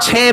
6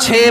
6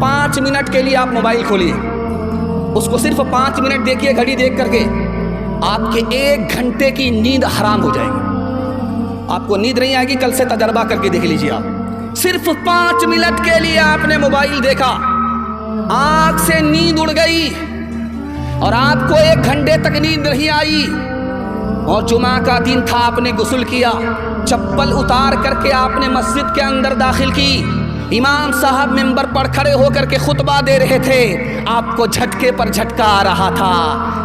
5 minute کے لیے آپ موبائل کھولیے، اس کو صرف 5 منٹ دیکھیے گھڑی دیکھ کر کے، آپ کے 1 گھنٹے کی نیند حرام ہو جائے گی، آپ کو نیند نہیں آئے گی۔ کل سے تجربہ کر کے دیکھ لیجیے آپ، صرف 5 منٹ کے لیے آپ نے موبائل دیکھا، آنکھ سے نیند اڑ گئی اور آپ کو 1 گھنٹے تک نیند نہیں آئی، اور جمعہ کا دن تھا، آپ نے غسل کیا، چپل اتار کر کے آپ نے مسجد کے اندر داخل کی، امام صاحب منبر پر کھڑے ہو کر کے خطبہ دے رہے تھے، آپ کو جھٹکے پر جھٹکا آ رہا تھا۔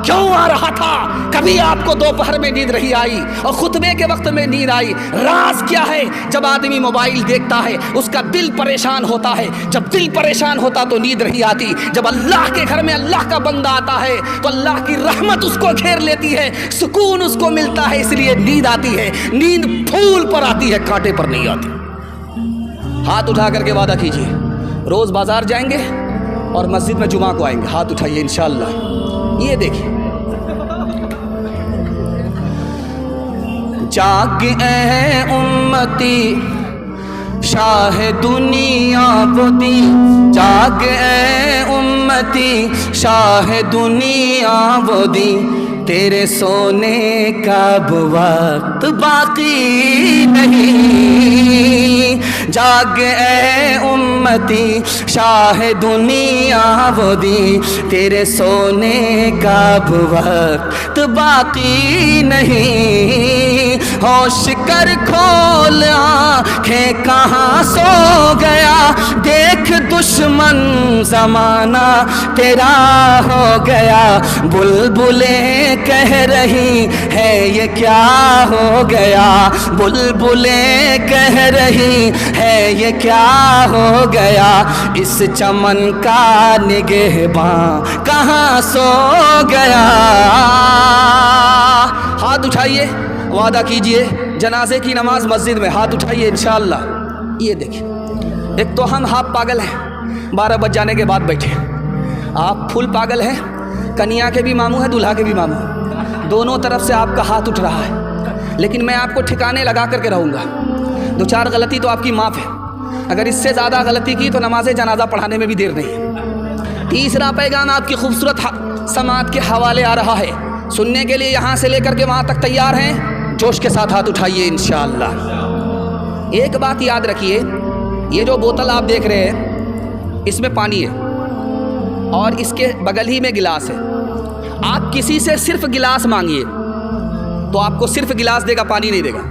کیوں آ رہا تھا؟ کبھی آپ کو دوپہر میں نیند نہیں آئی اور خطبے کے وقت میں نیند آئی۔ راز کیا ہے؟ جب آدمی موبائل دیکھتا ہے اس کا دل پریشان ہوتا ہے، جب دل پریشان ہوتا تو نیند نہیں آتی، جب اللہ کے گھر میں اللہ کا بندہ آتا ہے تو اللہ کی رحمت اس کو گھیر لیتی ہے، سکون اس کو ملتا ہے، اس لیے نیند آتی ہے۔ نیند پھول پر آتی ہے، کانٹے پر نہیں آتی۔ ہاتھ اٹھا کر کے وعدہ کیجئے، روز بازار جائیں گے اور مسجد میں جمعہ کو آئیں گے، ہاتھ اٹھائیے انشاءاللہ۔ یہ دیکھیے، جاگ اے امتی شاہ دنیا بدی، جاگ اے امتی شاہ دنیا بدی، تیرے سونے کا اب وقت باقی نہیں، جاگ اے امتی شاہ دنیا بدی، تیرے سونے کا اب وقت باقی نہیں، ہوش کر کھول آنکھیں کہاں سو گیا، دیکھ دشمن زمانہ تیرا ہو گیا، بلبلیں کہہ رہی ہے یہ کیا ہو گیا، بلبلیں کہہ رہی ہے یہ کیا ہو گیا، اس چمن کا نگہباں کہاں سو گیا۔ ہاتھ اٹھائیے، وعدہ کیجئے، جنازے کی نماز مسجد میں، ہاتھ اٹھائیے انشاءاللہ۔ یہ دیکھیں، ایک تو ہم آپ پاگل ہیں، 12 بج جانے کے بعد بیٹھے، آپ پھول پاگل ہیں، کنیا کے بھی ماموں ہیں، دلہا کے بھی ماموں ہیں، دونوں طرف سے آپ کا ہاتھ اٹھ رہا ہے، لیکن میں آپ کو ٹھکانے لگا کر کے رہوں گا۔ 2-4 غلطی تو آپ کی معاف ہے، اگر اس سے زیادہ غلطی کی تو نماز جنازہ پڑھانے میں بھی دیر نہیں ہے۔ تیسرا پیغام آپ کی خوبصورت سماعت کے حوالے آ رہا ہے، سننے کے لیے یہاں سے لے کر کے وہاں تک تیار ہیں؟ جوش کے ساتھ ہاتھ اٹھائیے انشاءاللہ۔ ایک بات یاد رکھیے، یہ جو بوتل آپ دیکھ رہے ہیں اس میں پانی ہے اور اس کے بغل ہی میں گلاس ہے، آپ کسی سے صرف گلاس مانگیے تو آپ کو صرف گلاس دے گا، پانی نہیں دے گا،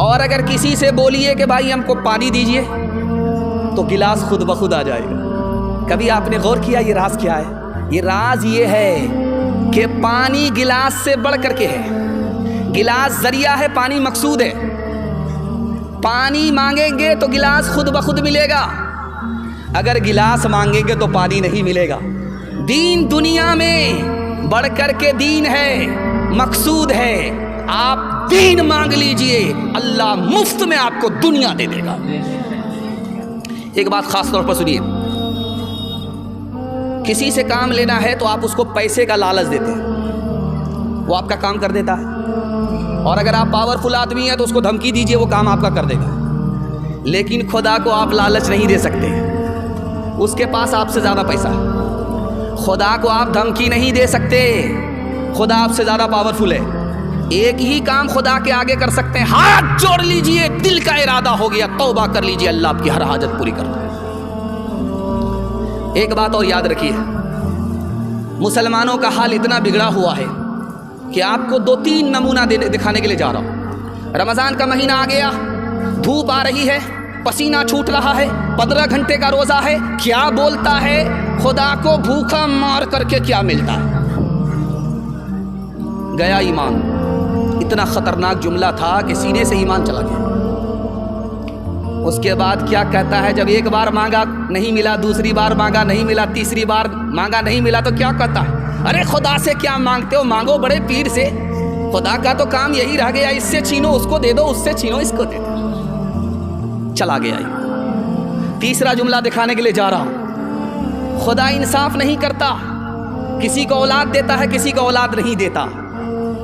اور اگر کسی سے بولیے کہ بھائی ہم کو پانی دیجئے تو گلاس خود بخود آ جائے گا۔ کبھی آپ نے غور کیا یہ راز کیا ہے؟ یہ راز یہ ہے کہ پانی گلاس سے بڑھ کر کے ہے، گلاس ذریعہ ہے، پانی مقصود ہے۔ پانی مانگیں گے تو گلاس خود بخود ملے گا، اگر گلاس مانگیں گے تو پانی نہیں ملے گا۔ دین دنیا میں بڑھ کر کے دین ہے، مقصود ہے، آپ دین مانگ لیجئے، اللہ مفت میں آپ کو دنیا دے دے گا۔ ایک بات خاص طور پر سنیے، کسی سے کام لینا ہے تو آپ اس کو پیسے کا لالچ دیتے ہیں، وہ آپ کا کام کر دیتا ہے، اور اگر آپ پاورفل آدمی ہیں تو اس کو دھمکی دیجئے، وہ کام آپ کا کر دے گا۔ لیکن خدا کو آپ لالچ نہیں دے سکتے، اس کے پاس آپ سے زیادہ پیسہ ہے، خدا کو آپ دھمکی نہیں دے سکتے، خدا آپ سے زیادہ پاورفل ہے۔ ایک ہی کام خدا کے آگے کر سکتے ہیں، ہاتھ جوڑ لیجئے، دل کا ارادہ ہو گیا، توبہ کر لیجئے، اللہ آپ کی ہر حاجت پوری کر دے۔ ایک بات اور یاد رکھیے، مسلمانوں کا حال اتنا بگڑا ہوا ہے کہ آپ کو 2-3 نمونہ دکھانے کے لیے جا رہا ہوں۔ رمضان کا مہینہ آ گیا، دھوپ آ رہی ہے، پسینہ چھوٹ رہا ہے، 15 گھنٹے کا روزہ ہے، کیا بولتا ہے خدا کو بھوکا مار کر کے کیا ملتا ہے؟ گیا ایمان۔ اتنا خطرناک جملہ تھا کہ سینے سے ایمان چلا گیا۔ اس کے بعد کیا کہتا ہے؟ جب ایک بار مانگا نہیں ملا، دوسری بار مانگا نہیں ملا، تیسری بار مانگا نہیں ملا تو کیا کہتا ہے؟ ارے خدا سے کیا مانگتے ہو، مانگو بڑے پیر سے، خدا کا تو کام یہی رہ گیا، اس سے چھینو اس کو دے دو، اس سے چھینو اس کو دے دو۔ چلا گیا۔ تیسرا جملہ دکھانے کے لیے جا رہا ہوں، خدا انصاف نہیں کرتا، کسی کو اولاد دیتا ہے، کسی کو اولاد نہیں دیتا۔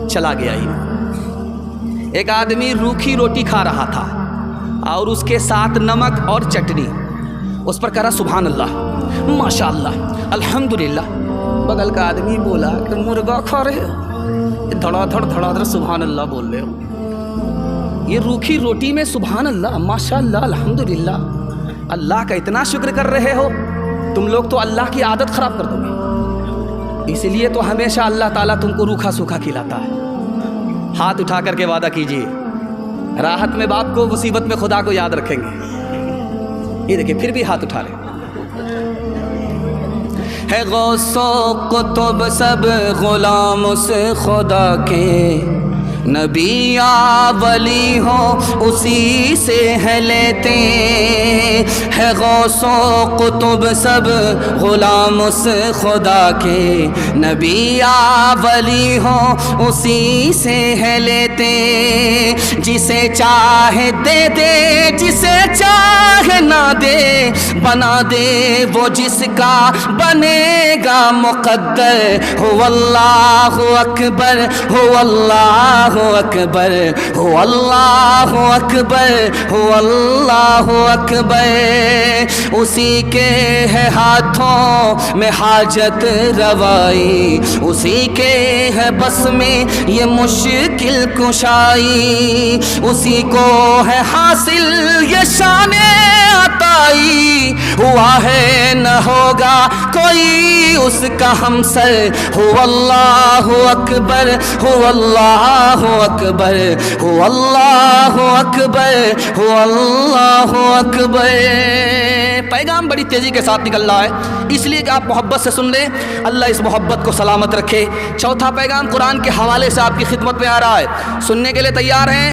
چلا گیا۔ ایک آدمی روکھی روٹی کھا رہا تھا اور اس کے ساتھ نمک اور چٹنی، اس پر کرا سبحان اللہ، ماشاء اللہ، الحمدللہ۔ بغل کا آدمی بولا کہ مرغا کھا رہے ہو، دھڑا دھڑ سبحان اللہ بول رہے ہو، یہ روکھی روٹی میں سبحان اللہ، ماشاء اللہ، الحمدللہ، اللہ کا اتنا شکر کر رہے ہو، تم لوگ تو اللہ کی عادت خراب کر دو گے، اسی لیے تو ہمیشہ اللہ تعالیٰ تم کو روکھا سوکھا کھلاتا ہے۔ ہاتھ اٹھا کر کے وعدہ کیجئے، راحت میں باپ کو، مصیبت میں خدا کو یاد رکھیں گے۔ یہ دیکھیں پھر بھی ہاتھ اٹھا رہے ہے، غوث و قطب سب غلام اس خدا کے، نبی یا ولی ہو اسی سے ہے لیتے ہیں، غوث و قطب سب غلام اس خدا کے، نبی یا ولی ہو اسی سے ہے لیتے، جسے چاہے دے دے جسے چاہے نہ دے، بنا دے وہ جس کا بنے گا مقدر، هو اللہ اکبر، هو اللہ اکبر، هو اللہ اکبر، هو اللہ اکبر، اسی کے ہے ہاتھوں میں حاجت روائی، اسی کے ہے بس میں یہ مشکل کشائی، اسی کو ہے حاصل یہ شان عطائی، ہوا ہے نہ ہوگا کوئی اس کا ہمسر، هو اللہ اکبر، هو اللہ اکبر، هو اللہ اکبر، هو اللہ اکبر۔ پیغام بڑی تیزی کے ساتھ نکل رہا ہے، اس لیے کہ آپ محبت سے سن لیں، اللہ اس محبت کو سلامت رکھے۔ چوتھا پیغام قرآن کے حوالے سے آپ کی خدمت میں آ رہا ہے، سننے کے لیے تیار ہیں؟